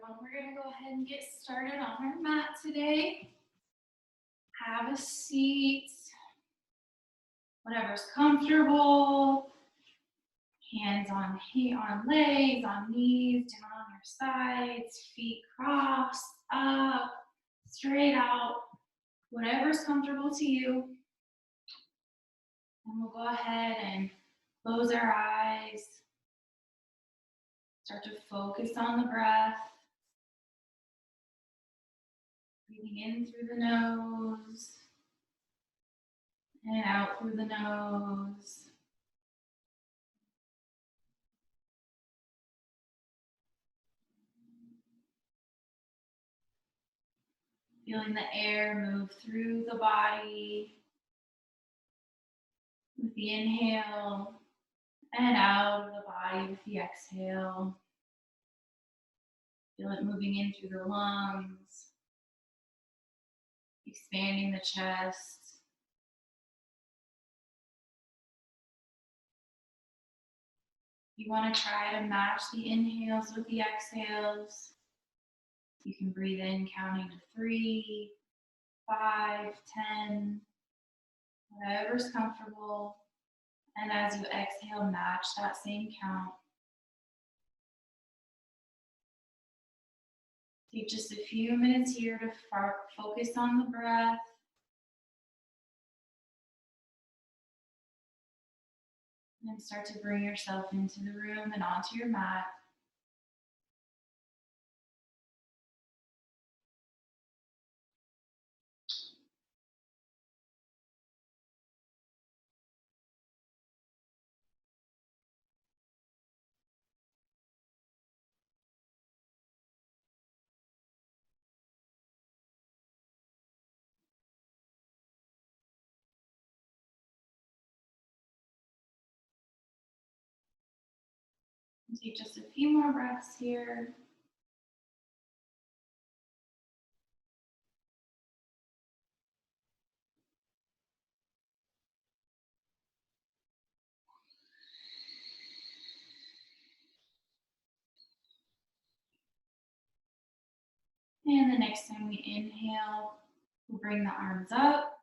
everyone. We're going to go ahead and get started on our mat today. Have a seat, whatever's comfortable. Hands on legs, on knees, down on your sides, feet crossed, up, straight out, whatever's comfortable to you. And we'll go ahead and close our eyes. Start to focus on the breath. Breathing in through the nose and out through the nose. Feeling the air move through the body with the inhale and out of the body with the exhale. Feel it moving in through the lungs, expanding the chest. You want to try to match the inhales with the exhales. You can breathe in counting to 3, 5, 10, whatever's comfortable. And as you exhale, match that same count. Take just a few minutes here to focus on the breath. And then start to bring yourself into the room and onto your mat. And take just a few more breaths here. And the next time we inhale, we'll bring the arms up.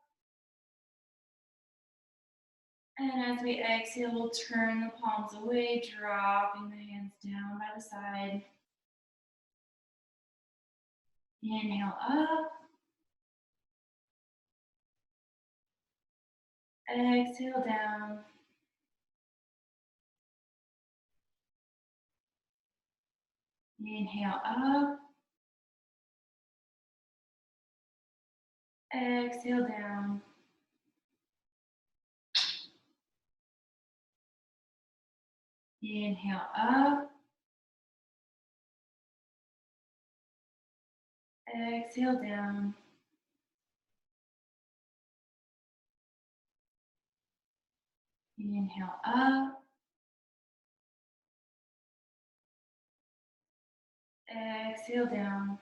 And as we exhale, we'll turn the palms away, dropping the hands down by the side. Inhale up. Exhale down. Inhale up. Exhale down. Inhale up. Exhale down. Inhale up. Exhale down.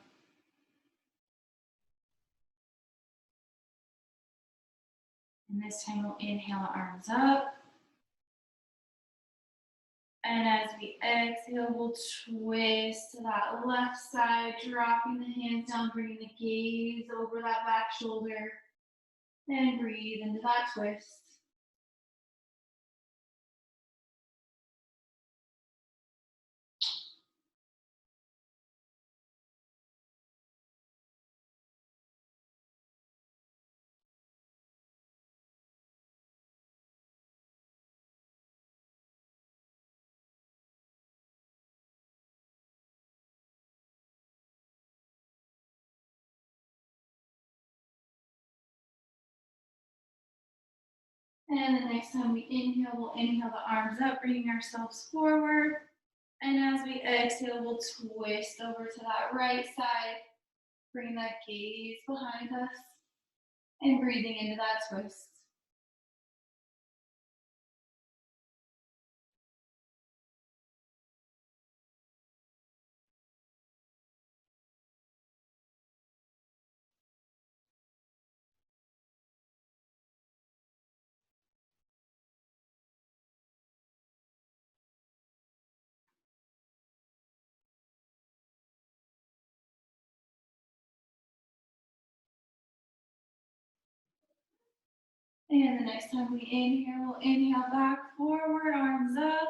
And this time we'll inhale, arms up. And as we exhale, we'll twist to that left side, dropping the hands down, bringing the gaze over that back shoulder. And breathe into that twist. And the next time we inhale, we'll inhale the arms up, bringing ourselves forward. And as we exhale, we'll twist over to that right side, bring that gaze behind us, and breathing into that twist. And the next time we inhale, we'll inhale back forward, arms up.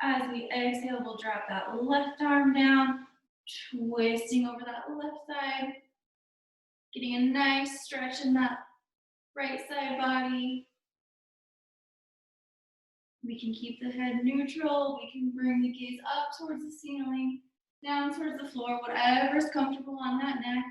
As we exhale, we'll drop that left arm down, twisting over that left side, getting a nice stretch in that right side body. We can keep the head neutral. We can bring the gaze up towards the ceiling, down towards the floor, whatever's comfortable on that neck.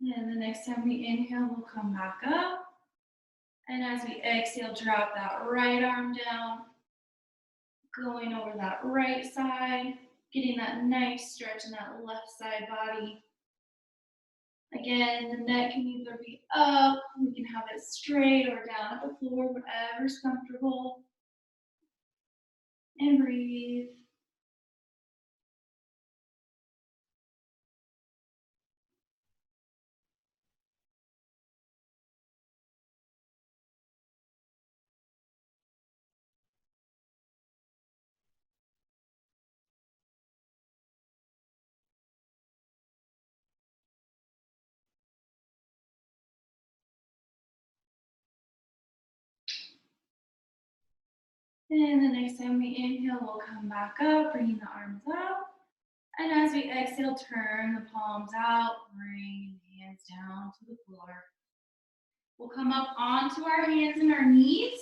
And the next time we inhale, we'll come back up. And as we exhale, drop that right arm down, going over that right side, getting that nice stretch in that left side body. Again, the neck can either be up, we can have it straight or down at the floor, whatever's comfortable. And breathe. And the next time we inhale, we'll come back up, bringing the arms out. And as we exhale, turn the palms out, bring the hands down to the floor. We'll come up onto our hands and our knees,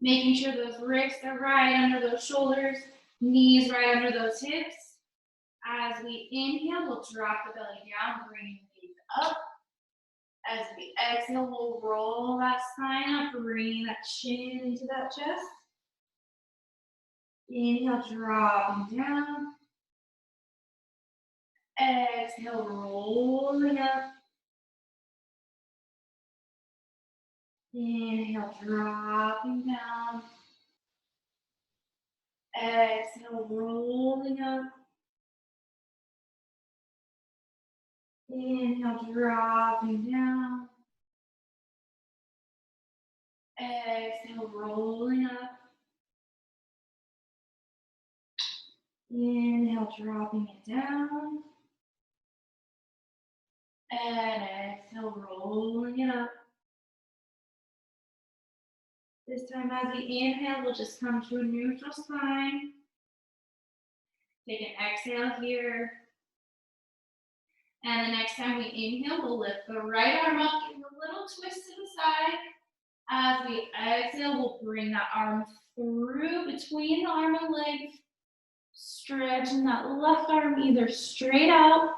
making sure those wrists are right under those shoulders, knees right under those hips. As we inhale, we'll drop the belly down, bring the gaze up. As we exhale, we'll roll that spine up, bring that chin into that chest. Inhale, dropping down. Exhale, rolling up. Inhale, dropping down. Exhale, rolling up. Inhale, dropping down. Exhale, rolling up. Inhale, dropping it down. And exhale, rolling it up. This time as we inhale, we'll just come to a neutral spine. Take an exhale here. And the next time we inhale, we'll lift the right arm up, give a little twist to the side. As we exhale, we'll bring that arm through between the arm and leg, stretching that left arm either straight out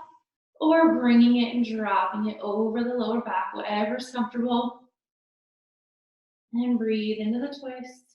or bringing it and dropping it over the lower back, whatever's comfortable. And breathe into the twist.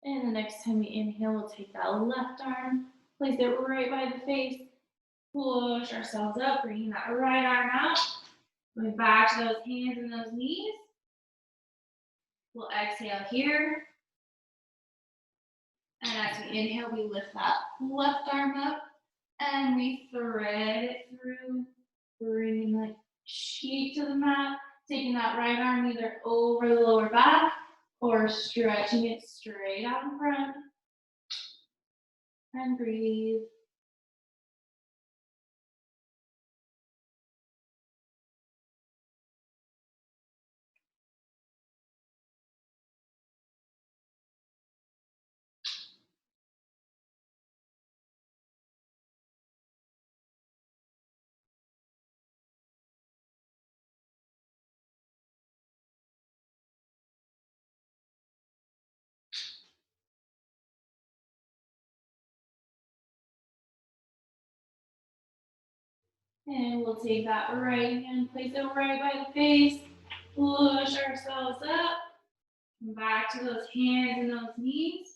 And the next time we inhale, we'll take that left arm, place it right by the face, push ourselves up, bringing that right arm out, going back to those hands and those knees. We'll exhale here. And as we inhale, we lift that left arm up and we thread it through, bringing the cheek to the mat, taking that right arm either over the lower back or stretching it straight out in front. And breathe. And we'll take that right hand, place it right by the face, push ourselves up, back to those hands and those knees.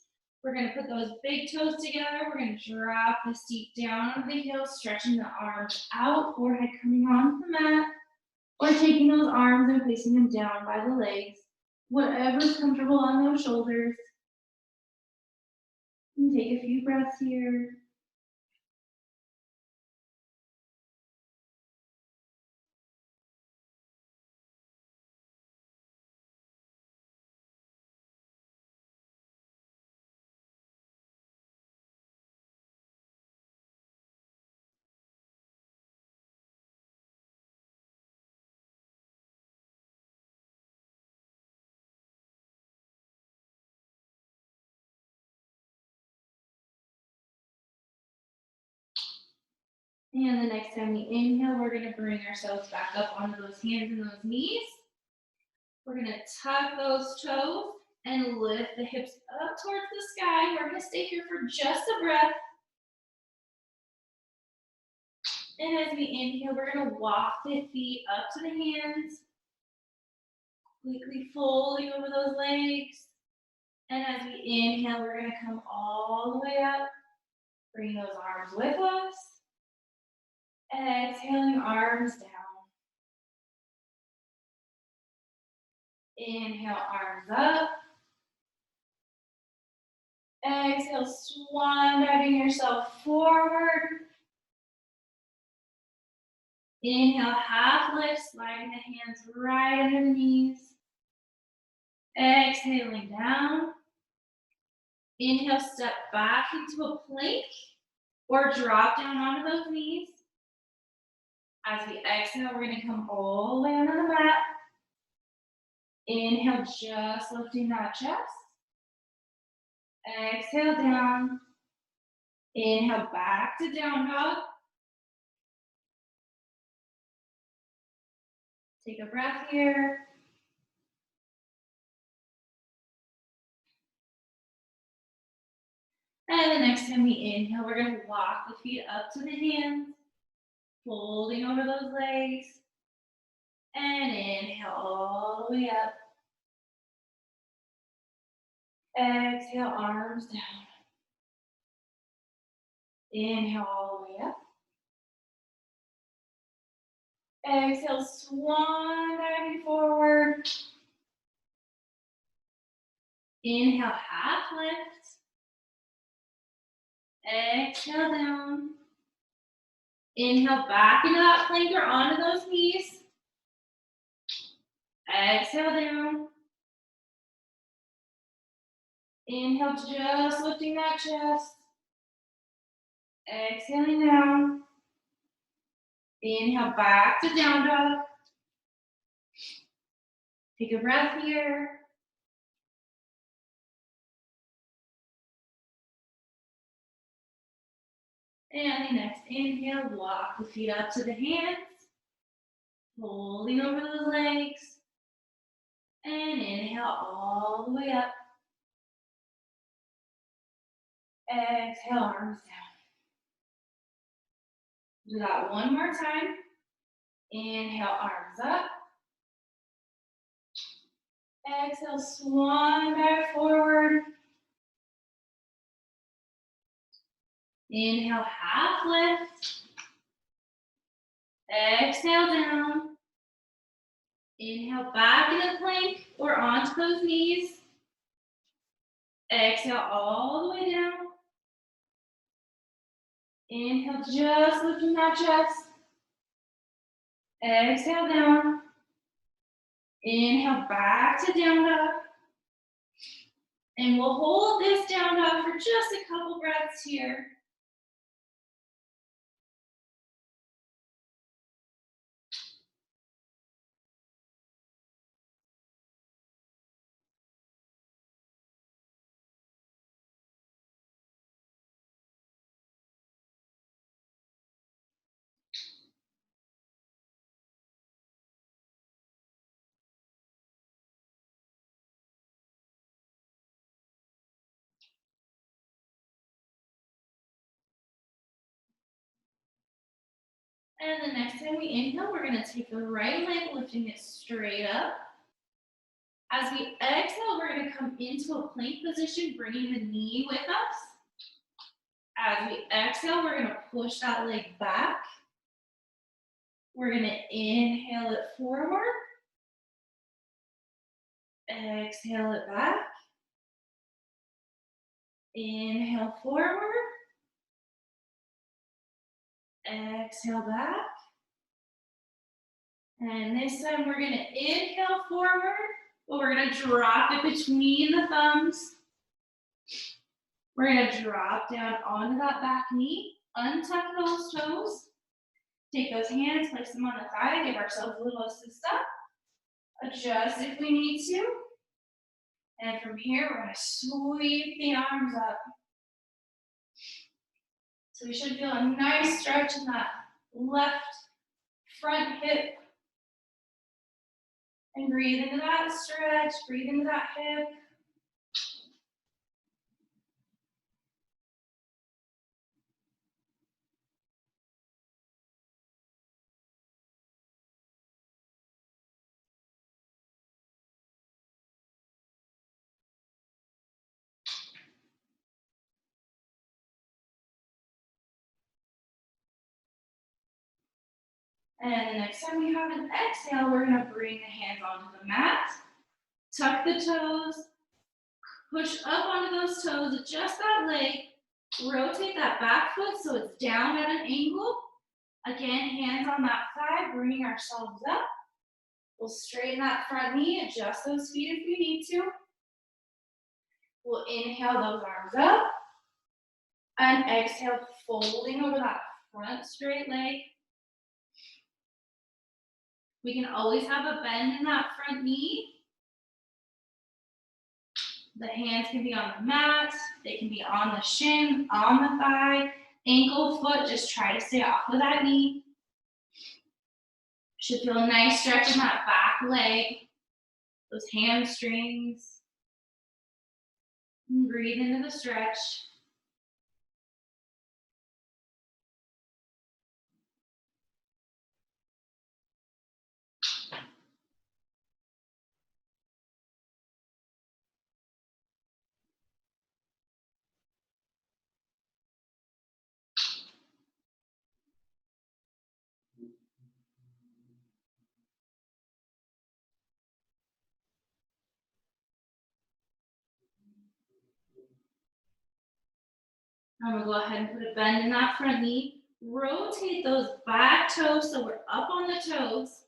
We're gonna put those big toes together. We're gonna drop the seat down on the heels, stretching the arms out, forehead coming onto the mat, or taking those arms and placing them down by the legs. Whatever's comfortable on those shoulders. And take a few breaths here. And the next time we inhale, we're gonna bring ourselves back up onto those hands and those knees. We're gonna tuck those toes and lift the hips up towards the sky. We're gonna stay here for just a breath. And as we inhale, we're gonna walk the feet up to the hands, quickly folding over those legs. And as we inhale, we're gonna come all the way up. Bring those arms with us. Exhaling, arms down. Inhale, arms up. Exhale, swan diving yourself forward. Inhale, half lift, sliding the hands right under the knees. Exhaling down. Inhale, step back into a plank or drop down onto those knees. As we exhale, we're gonna come all the way onto the mat. Inhale, just lifting that chest. Exhale down. Inhale, back to down dog. Take a breath here. And the next time we inhale, we're gonna walk the feet up to the hands, folding over those legs. And inhale all the way up. Exhale, arms down. Inhale all the way up. Exhale, swan diving forward. Inhale, half lift. Exhale down. Inhale back into that plank or onto those knees. Exhale down. Inhale, just lifting that chest. Exhaling down. Inhale back to down dog. Take a breath here. And the next inhale, walk the feet up to the hands. Folding over those legs. And inhale all the way up. Exhale, arms down. Do that one more time. Inhale, arms up. Exhale, swan back forward. Inhale, half lift. Exhale down. Inhale back into plank or onto those knees. Exhale all the way down. Inhale, just lifting that chest. Exhale down. Inhale back to down dog. And we'll hold this down dog for just a couple breaths here. And the next time we inhale, we're gonna take the right leg, lifting it straight up. As we exhale, we're gonna come into a plank position, bringing the knee with us. As we exhale, we're gonna push that leg back. We're gonna inhale it forward. Exhale it back. Inhale forward. Exhale back. And this time we're gonna inhale forward, but we're gonna drop it between the thumbs. We're gonna drop down onto that back knee, untuck those toes. Take those hands, place them on the thigh, give ourselves a little assist up. Adjust if we need to. And from here, we're gonna sweep the arms up. So we should feel a nice stretch in that left front hip. And breathe into that stretch, breathe into that hip. And the next time we have an exhale, we're gonna bring the hands onto the mat, tuck the toes, push up onto those toes, adjust that leg, rotate that back foot so it's down at an angle. Again, hands on that thigh, bringing ourselves up. We'll straighten that front knee, adjust those feet if we need to. We'll inhale those arms up, and exhale, folding over that front straight leg. We can always have a bend in that front knee. The hands can be on the mat, they can be on the shin, on the thigh, ankle, foot, just try to stay off of that knee. Should feel a nice stretch in that back leg, those hamstrings. And breathe into the stretch. I'm gonna go ahead and put a bend in that front knee. Rotate those back toes so we're up on the toes.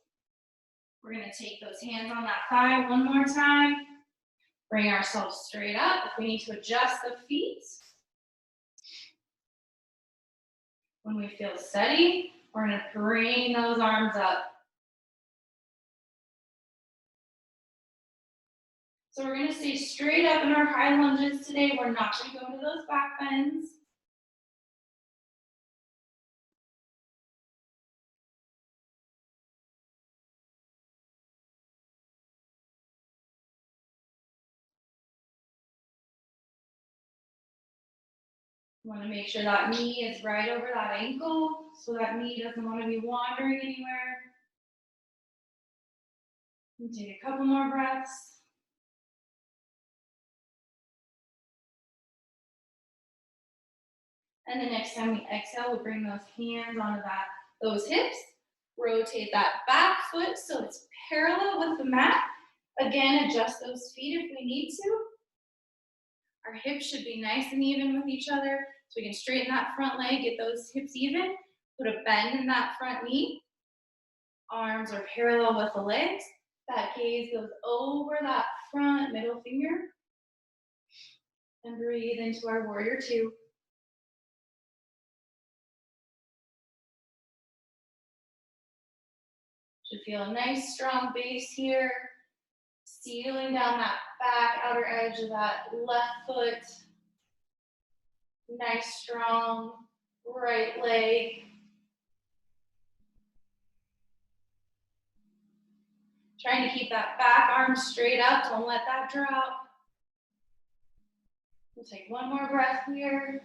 We're gonna take those hands on that thigh one more time. Bring ourselves straight up. If we need to adjust the feet. When we feel steady, we're gonna bring those arms up. So we're gonna stay straight up in our high lunges today. We're not gonna go into those back bends. You want to make sure that knee is right over that ankle, so that knee doesn't want to be wandering anywhere. And take a couple more breaths. And the next time we exhale, we'll bring those hands onto those hips. Rotate that back foot so it's parallel with the mat. Again, adjust those feet if we need to. Our hips should be nice and even with each other, so we can straighten that front leg, get those hips even, put a bend in that front knee. Arms are parallel with the legs. That gaze goes over that front middle finger. And breathe into our warrior two. Should feel a nice strong base here. Sealing down that back outer edge of that left foot. Nice strong right leg. Trying to keep that back arm straight up. Don't let that drop. We'll take one more breath here.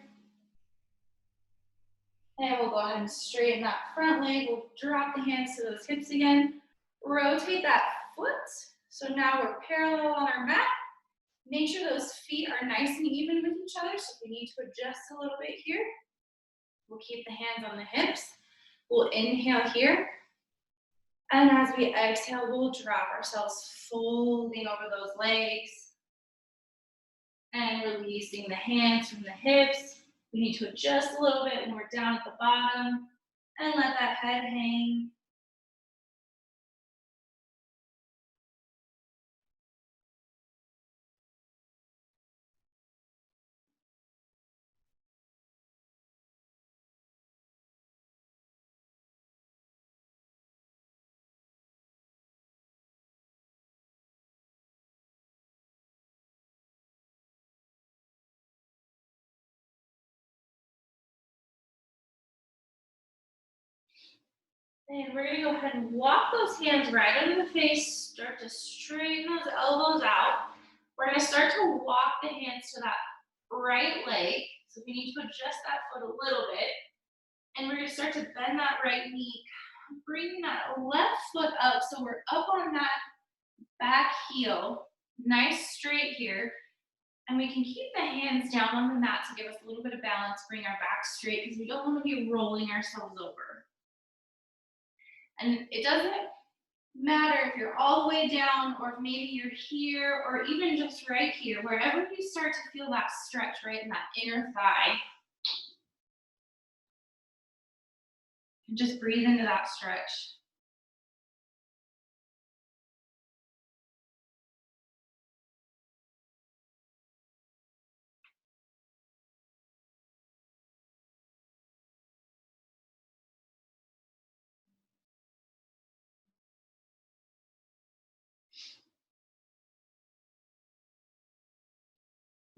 And we'll go ahead and straighten that front leg. We'll drop the hands to those hips again. Rotate that foot. So now we're parallel on our mat. Make sure those feet are nice and even with each other. So if we need to adjust a little bit here, we'll keep the hands on the hips. We'll inhale here. And as we exhale, we'll drop ourselves, folding over those legs and releasing the hands from the hips. We need to adjust a little bit when we're down at the bottom and let that head hang. And we're gonna go ahead and walk those hands right under the face, start to straighten those elbows out. We're gonna start to walk the hands to that right leg. So we need to adjust that foot a little bit. And we're gonna start to bend that right knee, bringing that left foot up so we're up on that back heel, nice straight here. And we can keep the hands down on the mat to give us a little bit of balance, bring our back straight because we don't want to be rolling ourselves over. And it doesn't matter if you're all the way down or if maybe you're here or even just right here, wherever you start to feel that stretch right in that inner thigh. And just breathe into that stretch.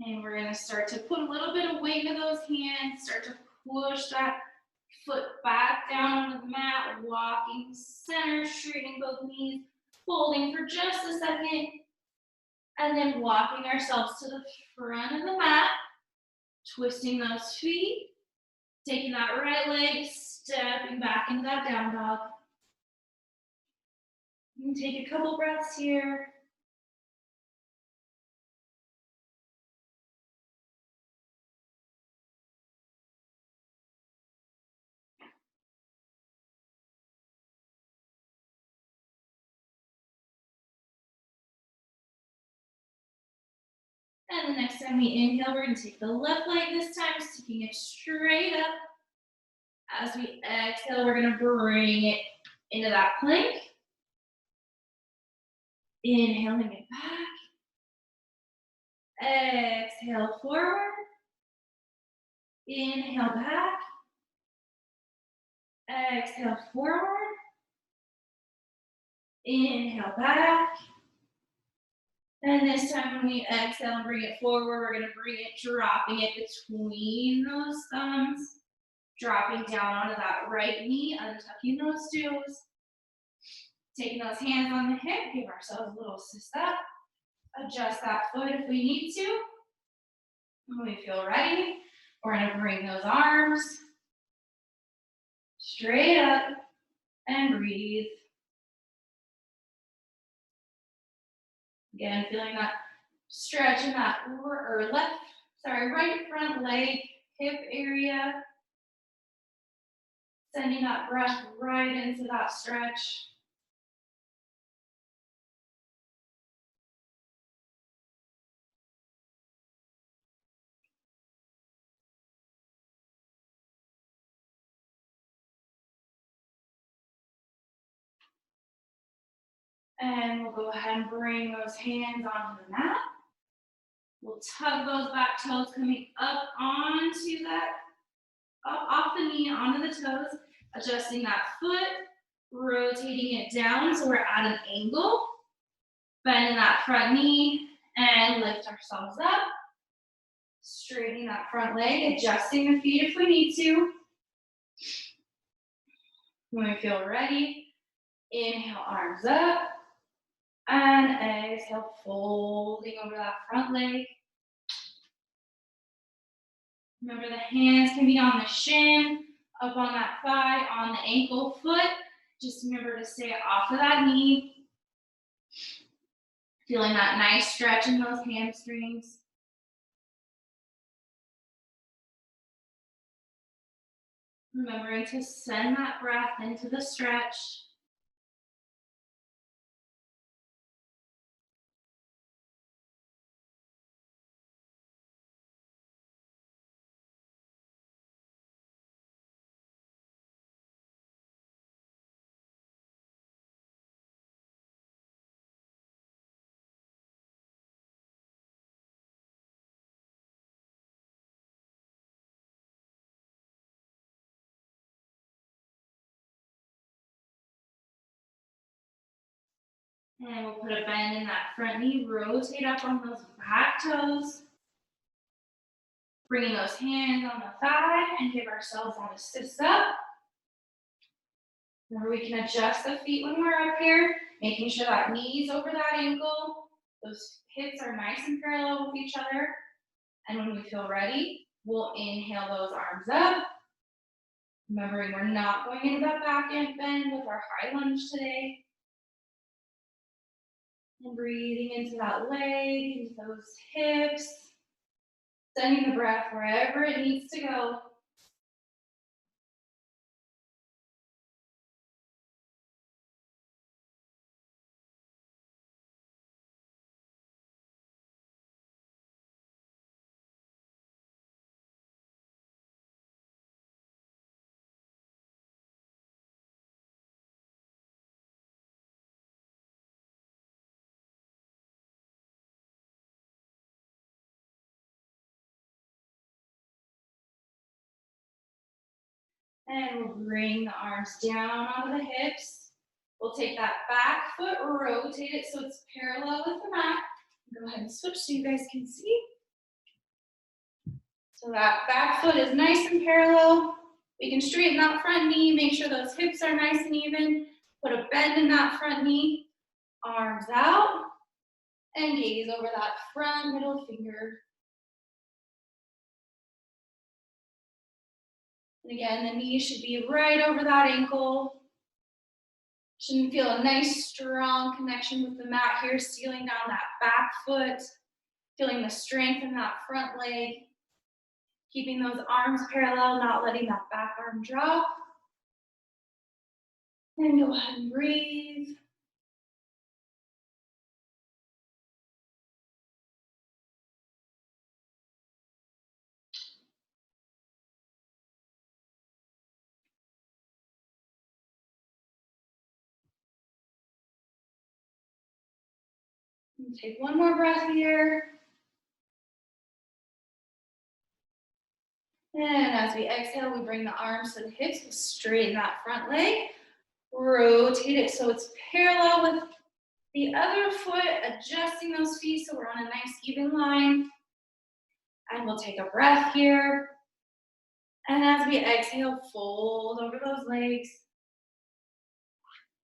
And we're going to start to put a little bit of weight into those hands, start to push that foot back down onto the mat, walking center, straightening both knees, holding for just a second, and then walking ourselves to the front of the mat, twisting those feet, taking that right leg, stepping back into that down dog. And take a couple breaths here. And the next time we inhale, we're going to take the left leg this time, sticking it straight up. As we exhale, we're going to bring it into that plank. Inhaling it back. Exhale forward. Inhale back. Exhale forward. Inhale back. And this time when we exhale and bring it forward, we're going to bring it, dropping it between those thumbs. Dropping down onto that right knee, untucking those toes. Taking those hands on the hip, give ourselves a little assist up. Adjust that foot if we need to. When we feel ready, we're going to bring those arms straight up and breathe. Again, feeling that stretch in that right front leg, hip area. Sending that breath right into that stretch. And we'll go ahead and bring those hands onto the mat. We'll tug those back toes coming up onto that, up off the knee, onto the toes, adjusting that foot, rotating it down so we're at an angle. Bending that front knee and lift ourselves up. Straightening that front leg, adjusting the feet if we need to. When we feel ready, inhale, arms up. And exhale, folding over that front leg. Remember the hands can be on the shin, Up on that thigh, on the ankle, foot. Just remember to stay off of that knee. Feeling that nice stretch in those hamstrings. Remembering to send that breath into the stretch. And we'll put a bend in that front knee, rotate up on those back toes. Bringing those hands on the thigh and give ourselves that assist up. Remember, we can adjust the feet when we're up here, making sure that knee's over that ankle. Those hips are nice and parallel with each other. And when we feel ready, we'll inhale those arms up. Remembering we're not going into that back end bend with our high lunge today. And breathing into that leg, into those hips. Sending the breath wherever it needs to go. And we'll bring the arms down onto the hips. We'll take that back foot, rotate it so it's parallel with the mat. Go ahead and switch so you guys can see. So that back foot is nice and parallel. We can straighten that front knee, make sure those hips are nice and even. Put a bend in that front knee, arms out, and gaze over that front middle finger. And again, the knee should be right over that ankle. Should feel a nice, strong connection with the mat here, sealing down that back foot, feeling the strength in that front leg, keeping those arms parallel, not letting that back arm drop. And go ahead and breathe. And take one more breath here. And as we exhale, we bring the arms to the hips, we'll straighten that front leg, rotate it so it's parallel with the other foot, adjusting those feet so we're on a nice even line. And we'll take a breath here. And as we exhale, fold over those legs.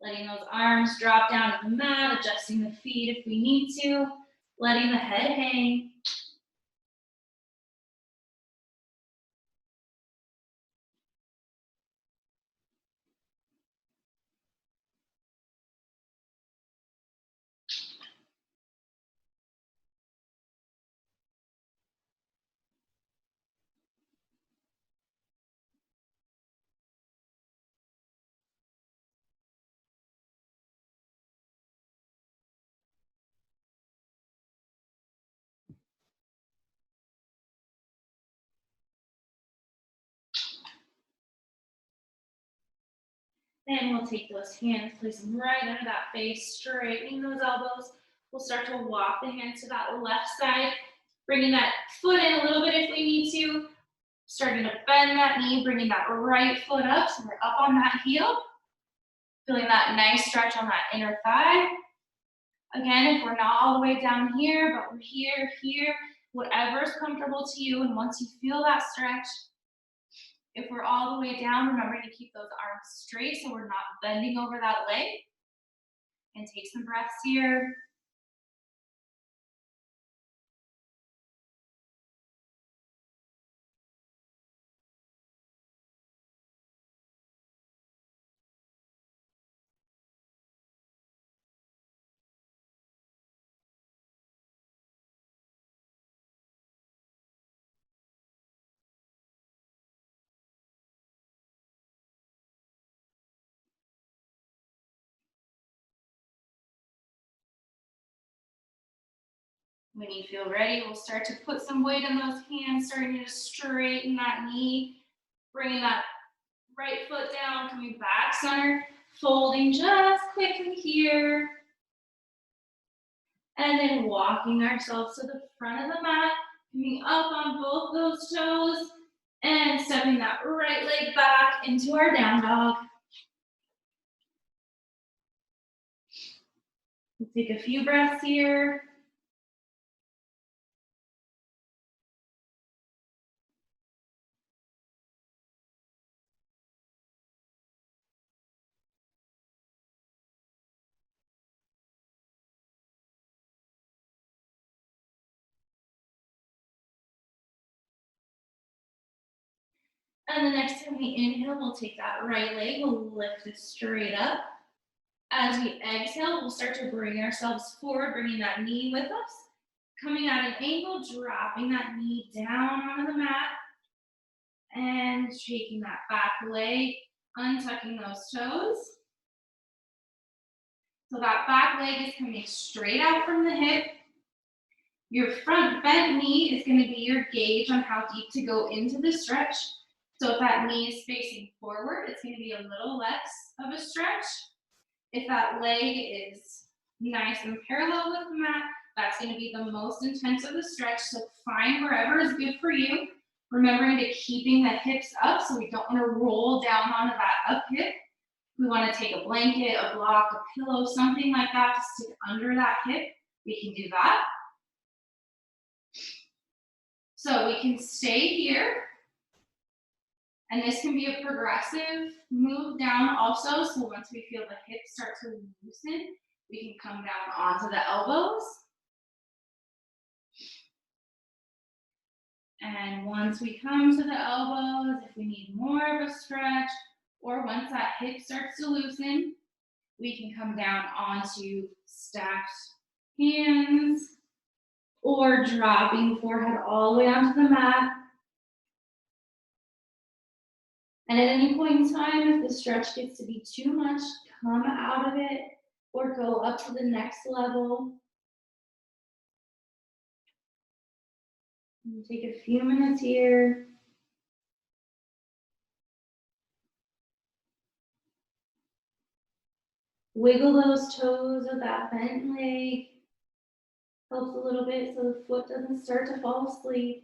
Letting those arms drop down to the mat, adjusting the feet if we need to, letting the head hang. Then we'll take those hands, place them right under that face, straightening those elbows. We'll start to walk the hands to that left side, bringing that foot in a little bit if we need to, starting to bend that knee, bringing that right foot up so we're up on that heel, feeling that nice stretch on that inner thigh. Again, if we're not all the way down here, but we're here, whatever is comfortable to you, and once you feel that stretch, if we're all the way down, remember to keep those arms straight so we're not bending over that leg. And take some breaths here. When you feel ready, we'll start to put some weight in those hands, starting to straighten that knee, bringing that right foot down, coming back center, folding just quickly here, and then walking ourselves to the front of the mat, coming up on both those toes, and stepping that right leg back into our down dog. We'll take a few breaths here. And the next time we inhale, we'll take that right leg, we'll lift it straight up. As we exhale, we'll start to bring ourselves forward, bringing that knee with us. Coming at an angle, dropping that knee down onto the mat. And shaking that back leg, untucking those toes. So that back leg is coming straight out from the hip. Your front bent knee is going to be your gauge on how deep to go into the stretch. So if that knee is facing forward, it's going to be a little less of a stretch. If that leg is nice and parallel with the mat, that's going to be the most intense of the stretch. So find wherever is good for you. Remembering to keeping the hips up, so we don't want to roll down onto that up hip. We want to take a blanket, a block, a pillow, something like that to stick under that hip. We can do that. So we can stay here. And this can be a progressive move down also. So once we feel the hips start to loosen, we can come down onto the elbows. And once we come to the elbows, if we need more of a stretch, or once that hip starts to loosen, we can come down onto stacked hands, or dropping the forehead all the way onto the mat. And at any point in time, if the stretch gets to be too much, come out of it or go up to the next level. And take a few minutes here. Wiggle those toes of that bent leg. Helps a little bit so the foot doesn't start to fall asleep.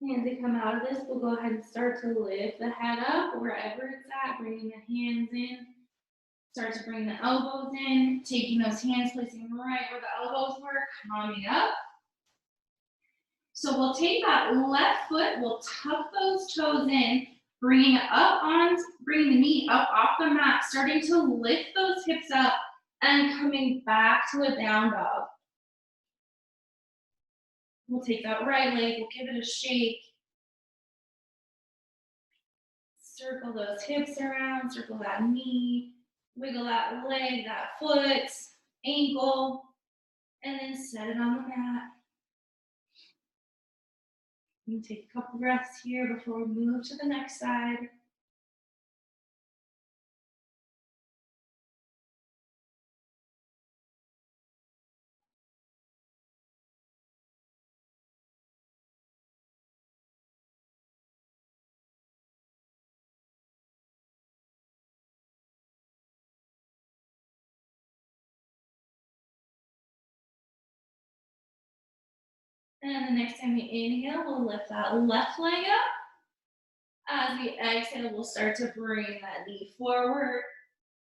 And to come out of this, we'll go ahead and start to lift the head up wherever it's at, bringing the hands in. Start to bring the elbows in, taking those hands, placing them right where the elbows were, coming up. So we'll take that left foot, we'll tuck those toes in, bringing the knee up off the mat, starting to lift those hips up and coming back to a down dog. We'll take that right leg, we'll give it a shake. Circle those hips around, circle that knee, wiggle that leg, that foot, ankle, and then set it on the mat. You can take a couple breaths here before we move to the next side. And the next time we inhale, we'll lift that left leg up. As we exhale, we'll start to bring that knee forward,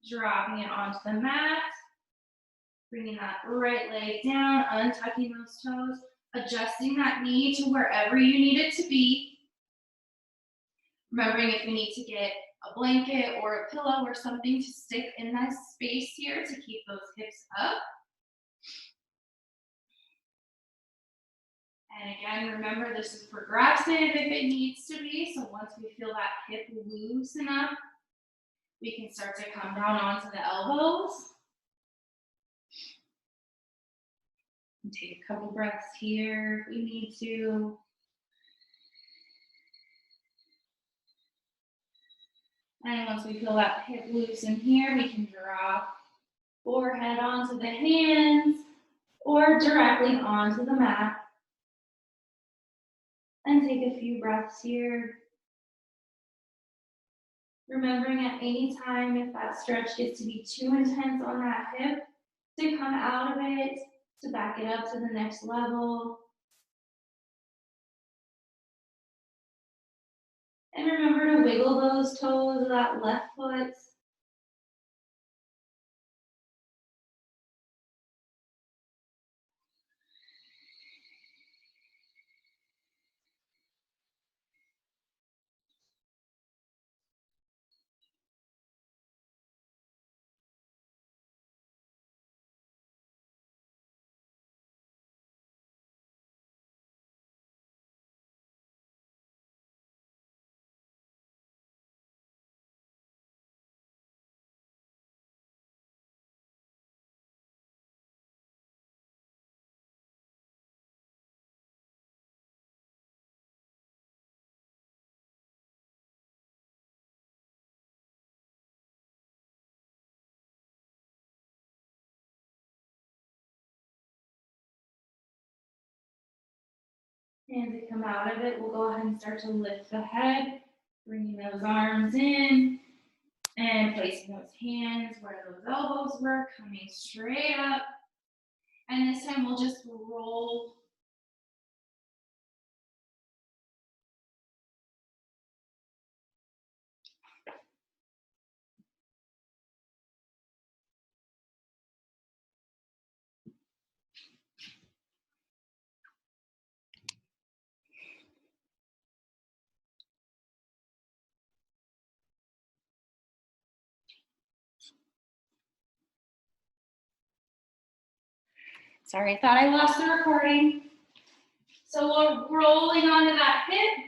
dropping it onto the mat, bringing that right leg down, untucking those toes, adjusting that knee to wherever you need it to be. Remembering if we need to get a blanket or a pillow or something to stick in that space here to keep those hips up. And again, remember this is progressive if it needs to be. So once we feel that hip loosen up, we can start to come down onto the elbows. And take a couple breaths here if we need to. And once we feel that hip loosen here, we can drop forehead onto the hands or directly onto the mat. And take a few breaths here. Remembering at any time if that stretch gets to be too intense on that hip, to come out of it, to back it up to the next level. And remember to wiggle those toes of that left foot. And to come out of it, we'll go ahead and start to lift the head, bringing those arms in and placing those hands where those elbows were, coming straight up. And this time we'll just roll. Sorry, I thought I lost the recording. So we're rolling onto that hip.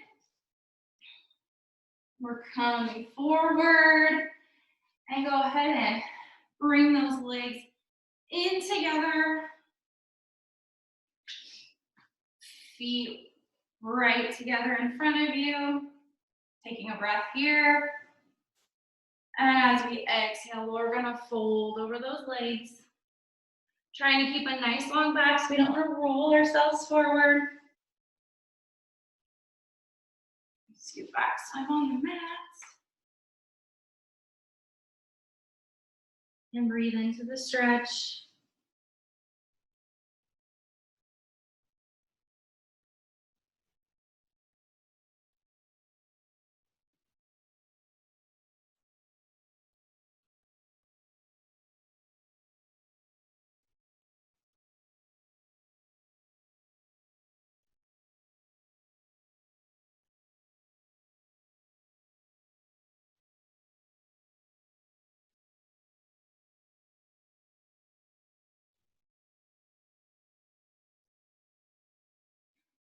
We're coming forward and go ahead and bring those legs in together. Feet right together in front of you. Taking a breath here. And as we exhale, we're gonna fold over those legs. Trying to keep a nice long back so we don't want to roll ourselves forward. Scoot back some on the mat. And breathe into the stretch.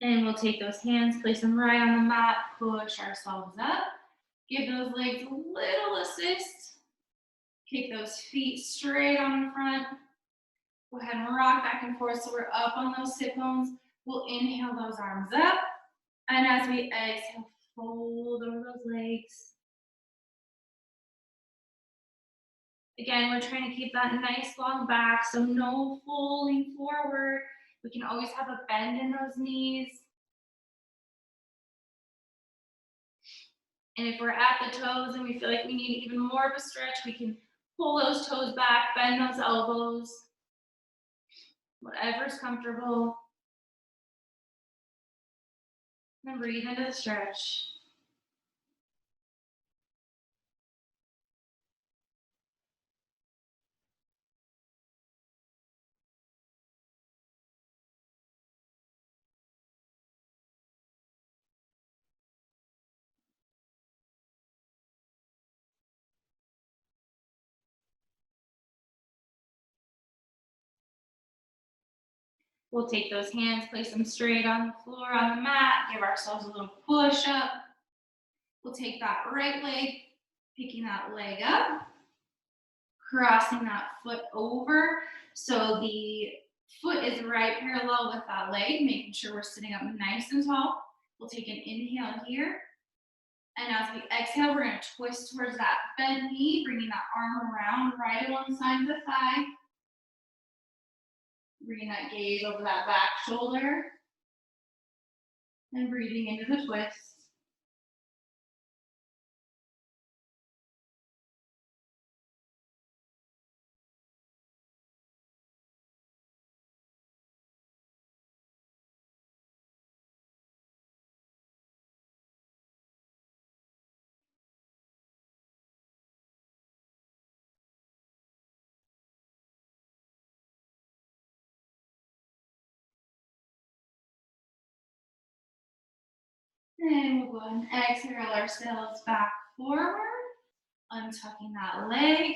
And we'll take those hands, place them right on the mat, push ourselves up. Give those legs a little assist. Kick those feet straight on in front. Go ahead and rock back and forth so we're up on those sit bones. We'll inhale those arms up. And as we exhale, fold over those legs. Again, we're trying to keep that nice long back, so no folding forward. We can always have a bend in those knees. And if we're at the toes and we feel like we need even more of a stretch, we can pull those toes back, bend those elbows, whatever's comfortable. And breathe into the stretch. We'll take those hands, place them straight on the floor on the mat, give ourselves a little push up. We'll take that right leg, picking that leg up, crossing that foot over. So the foot is right parallel with that leg, making sure we're sitting up nice and tall. We'll take an inhale here. And as we exhale, we're going to twist towards that bent knee, bringing that arm around right alongside the thigh. Bringing that gaze over that back shoulder. And breathing into the twist. And we'll go ahead and exhale ourselves back forward. Untucking that leg.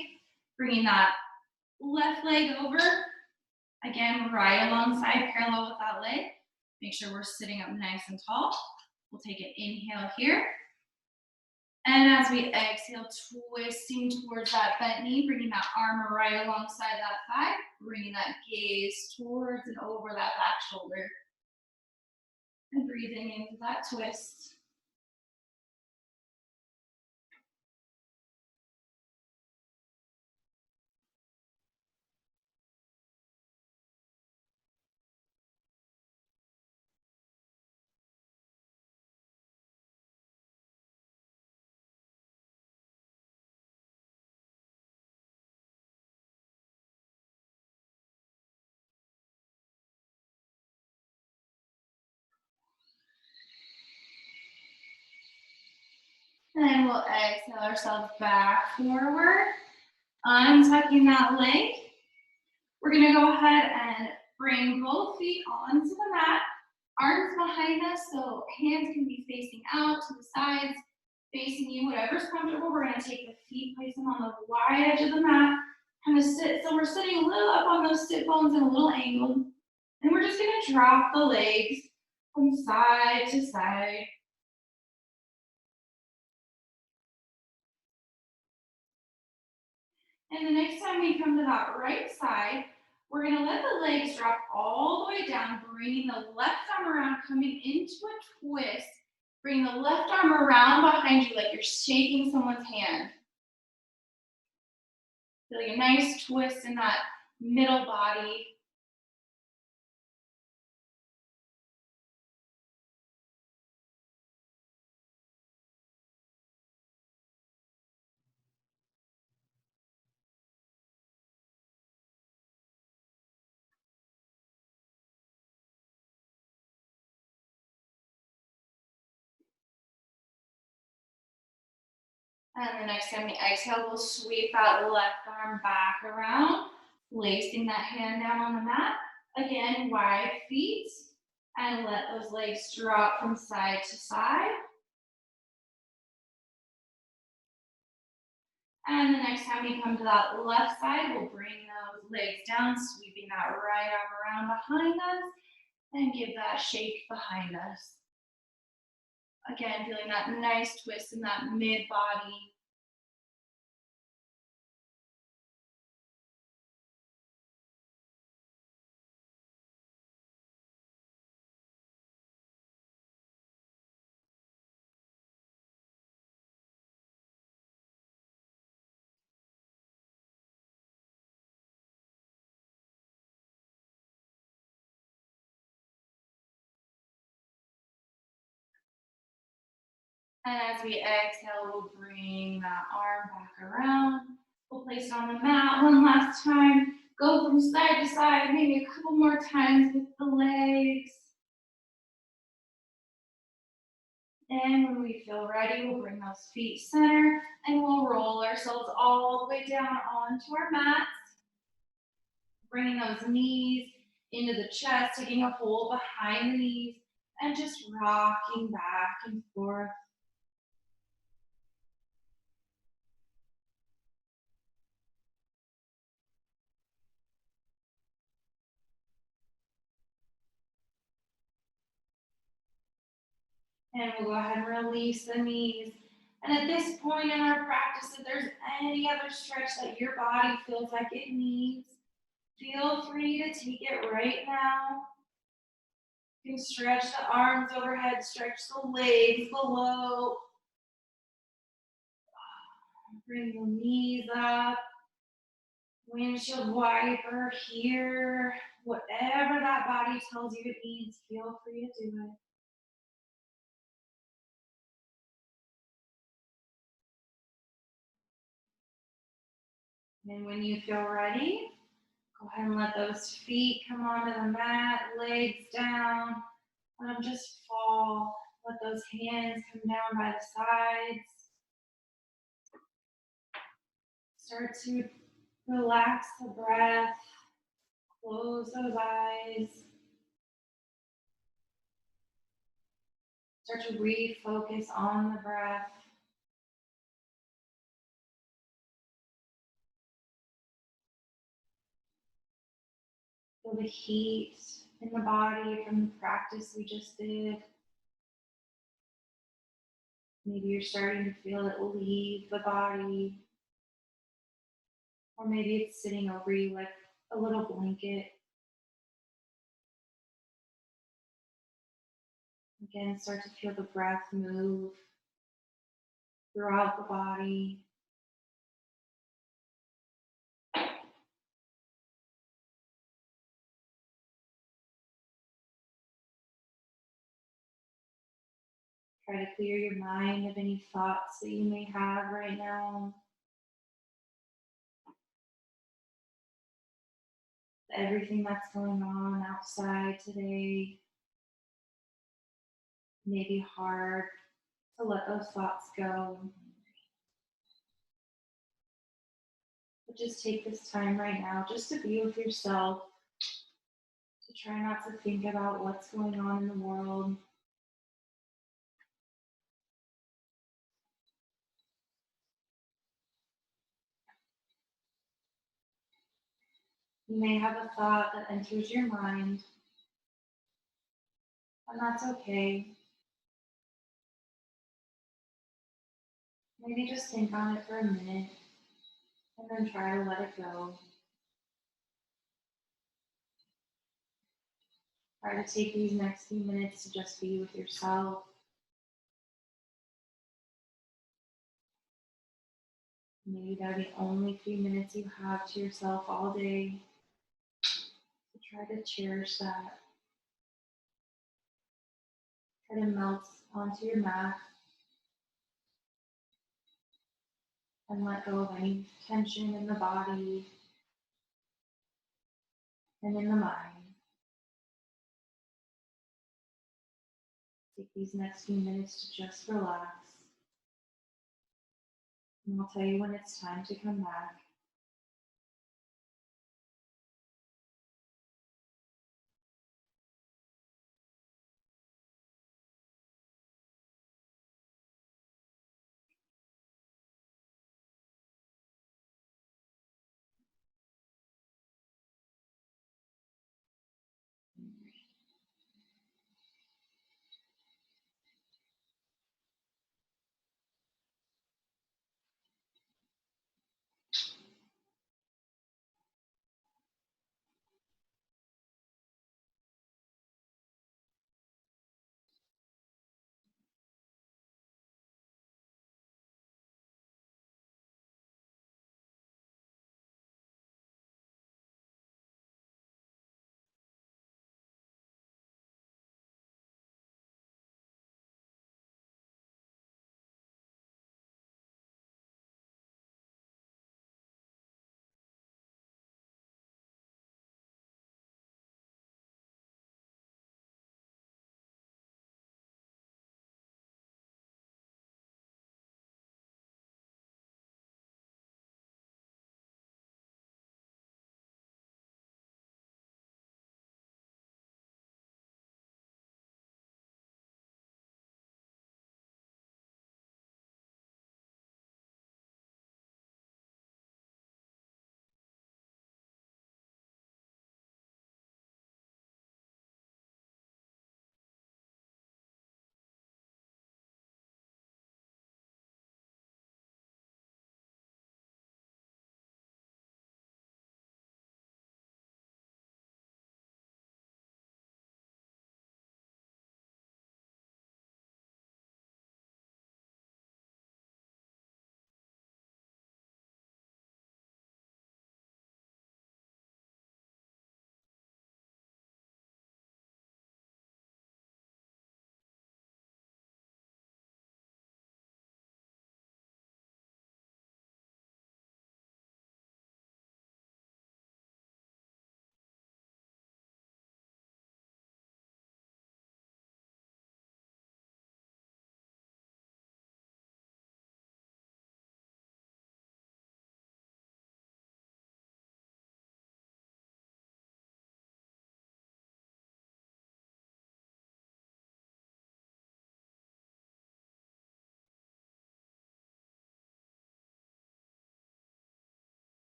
Bringing that left leg over. Again, right alongside, parallel with that leg. Make sure we're sitting up nice and tall. We'll take an inhale here. And as we exhale, twisting towards that bent knee, bringing that arm right alongside that thigh, bringing that gaze towards and over that back shoulder. And breathing into that twist. And we'll exhale ourselves back forward, untucking that leg. We're gonna go ahead and bring both feet onto the mat, arms behind us, so hands can be facing out to the sides, facing you, whatever's comfortable. We're gonna take the feet, place them on the wide edge of the mat, kind of sit, so we're sitting a little up on those sit bones and a little angled. And we're just gonna drop the legs from side to side. And the next time we come to that right side, we're gonna let the legs drop all the way down, bringing the left arm around, coming into a twist. Bring the left arm around behind you like you're shaking someone's hand. Feeling a nice twist in that middle body. And the next time we exhale, we'll sweep that left arm back around, placing that hand down on the mat. Again, wide feet, and let those legs drop from side to side. And the next time we come to that left side, we'll bring those legs down, sweeping that right arm around behind us, and give that shake behind us. Again, feeling that nice twist in that mid body. And as we exhale, we'll bring that arm back around. We'll place it on the mat one last time. Go from side to side, maybe a couple more times with the legs. And when we feel ready, we'll bring those feet center and we'll roll ourselves all the way down onto our mats. Bringing those knees into the chest, taking a hold behind the knees, and just rocking back and forth. And we'll go ahead and release the knees. And at this point in our practice, if there's any other stretch that your body feels like it needs, feel free to take it right now. You can stretch the arms overhead, stretch the legs below. Bring the knees up. Windshield wiper here. Whatever that body tells you it needs, feel free to do it. And when you feel ready, go ahead and let those feet come onto the mat, legs down. Let them just fall. Let those hands come down by the sides. Start to relax the breath. Close those eyes. Start to refocus on the breath. Feel the heat in the body from the practice we just did. Maybe you're starting to feel it leave the body. Or maybe it's sitting over you like a little blanket. Again, start to feel the breath move throughout the body. Try to clear your mind of any thoughts that you may have right now. Everything that's going on outside today may be hard to let those thoughts go. But just take this time right now just to be with yourself, to try not to think about what's going on in the world. You may have a thought that enters your mind, and that's okay. Maybe just think on it for a minute, and then try to let it go. Try to take these next few minutes to just be with yourself. Maybe they're the only few minutes you have to yourself all day. So try to cherish that. Try to melt onto your mat and let go of any tension in the body and in the mind. Take these next few minutes to just relax. And I'll tell you when it's time to come back.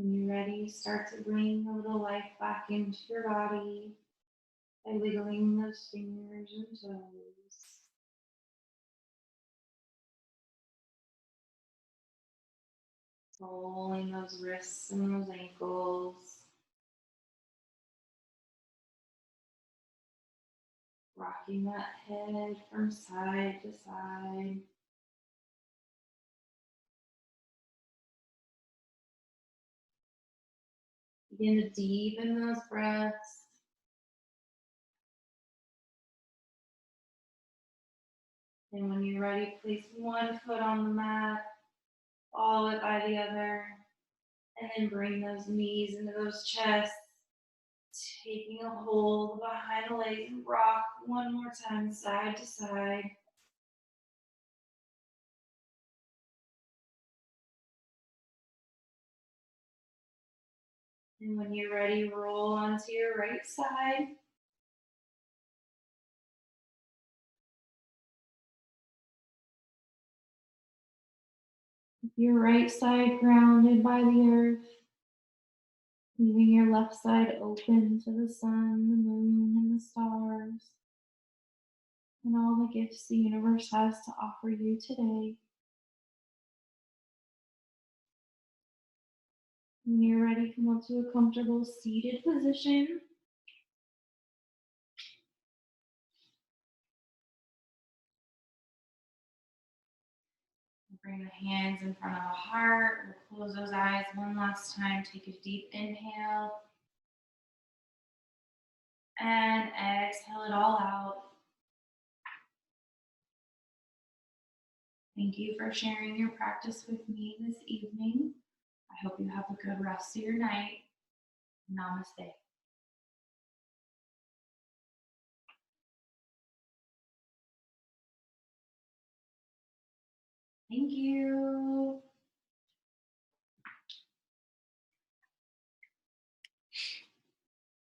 When you're ready, start to bring a little life back into your body by wiggling those fingers and toes. Rolling those wrists and those ankles. Rocking that head from side to side. Begin to deepen those breaths. And when you're ready, place one foot on the mat, follow it by the other, and then bring those knees into those chests, taking a hold behind the legs and rock one more time, side to side. And when you're ready, roll onto your right side. With your right side grounded by the earth, leaving your left side open to the sun, the moon, and the stars, and all the gifts the universe has to offer you today. When you're ready, come up to a comfortable seated position. Bring the hands in front of the heart. We'll close those eyes one last time. Take a deep inhale. And exhale it all out. Thank you for sharing your practice with me this evening. I hope you have a good rest of your night. Namaste. Thank you.